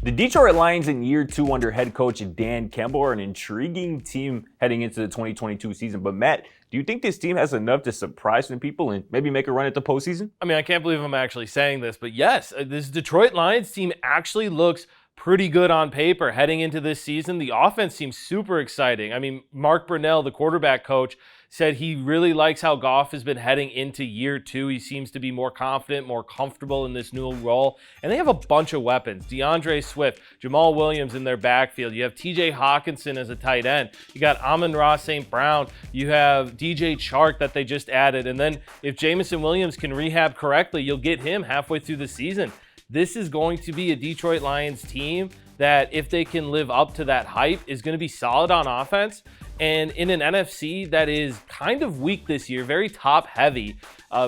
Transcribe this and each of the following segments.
The Detroit Lions in year 2 under head coach Dan Campbell are an intriguing team heading into the 2022 season. But Matt, do you think this team has enough to surprise some people and maybe make a run at the postseason? I mean, I can't believe I'm actually saying this, but yes, this Detroit Lions team actually looks pretty good on paper heading into this season. The offense seems super exciting. I mean, Mark Brunell, the quarterback coach, said he really likes how Goff has been heading into year 2. He seems to be more confident, more comfortable in this new role. And they have a bunch of weapons. DeAndre Swift, Jamal Williams in their backfield. You have TJ Hawkinson as a tight end. You got Amon-Ra St. Brown. You have DJ Chark that they just added. And then if Jameson Williams can rehab correctly, you'll get him halfway through the season. This is going to be a Detroit Lions team that, if they can live up to that hype, is going to be solid on offense. And in an NFC that is kind of weak this year, very top heavy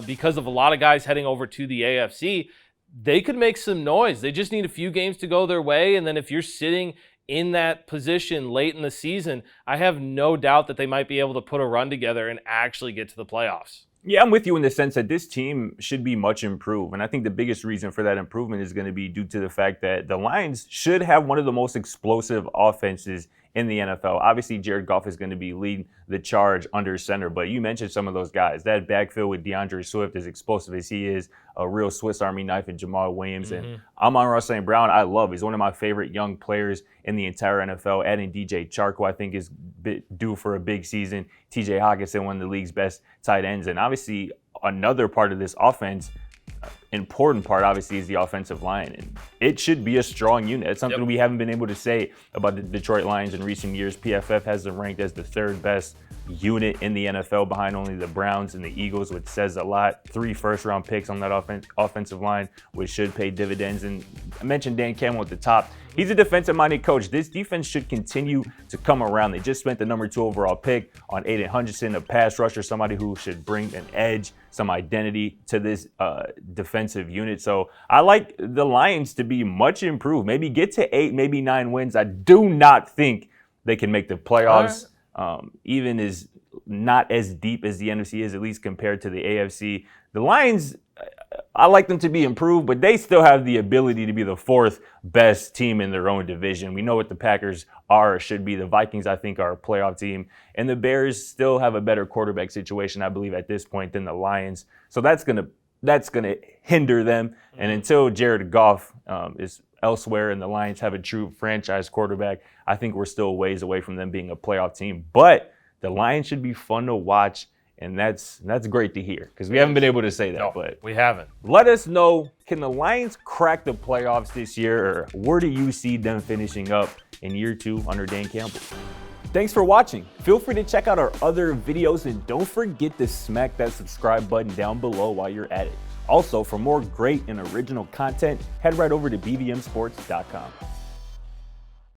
because of a lot of guys heading over to the AFC, they could make some noise. They just need a few games to go their way. And then if you're sitting in that position late in the season, I have no doubt that they might be able to put a run together and actually get to the playoffs. Yeah, I'm with you in the sense that this team should be much improved. And I think the biggest reason for that improvement is going to be due to the fact that the Lions should have one of the most explosive offenses in the NFL. Obviously, Jared Goff is going to be leading the charge under center, but you mentioned some of those guys. That backfield with DeAndre Swift, as explosive as he is, a real Swiss Army knife in Jamal Williams. And Amon-Ra St. Brown, I love. He's one of my favorite young players in the entire NFL. Adding DJ Chark, who I think is due for a big season. TJ Hawkinson, one of the league's best tight ends. And obviously, another part of this offense, important part, obviously, is the offensive line. And it should be a strong unit. It's something we haven't been able to say about the Detroit Lions in recent years. PFF has them ranked as the 3rd best unit in the NFL, behind only the Browns and the Eagles, which says a lot. 3 first-round picks on that offensive line, which should pay dividends. And I mentioned Dan Campbell at the top. He's a defensive-minded coach. This defense should continue to come around. They just spent the number 2 overall pick on Aiden Hutchinson, a pass rusher, somebody who should bring an edge, some identity to this defensive unit. So I like the Lions to be much improved. Maybe get to 8, maybe 9 wins. I do not think they can make the playoffs. Even is not as deep as the NFC is, at least compared to the AFC. The Lions, I like them to be improved, but they still have the ability to be the 4th best team in their own division. We know what the Packers are or should be. The Vikings, I think, are a playoff team. And the Bears still have a better quarterback situation, I believe, at this point than the Lions. So that's gonna hinder them. And until Jared Goff is elsewhere and the Lions have a true franchise quarterback, I think we're still ways away from them being a playoff team. But the Lions should be fun to watch, and that's great to hear because we haven't been able to say that. No, but we haven't. Let us know, can the Lions crack the playoffs this year, or where do you see them finishing up in year 2 under Dan Campbell? Thanks for watching. Feel free to check out our other videos, and don't forget to smack that subscribe button down below while you're at it. Also, for more great and original content, head right over to bvmsports.com.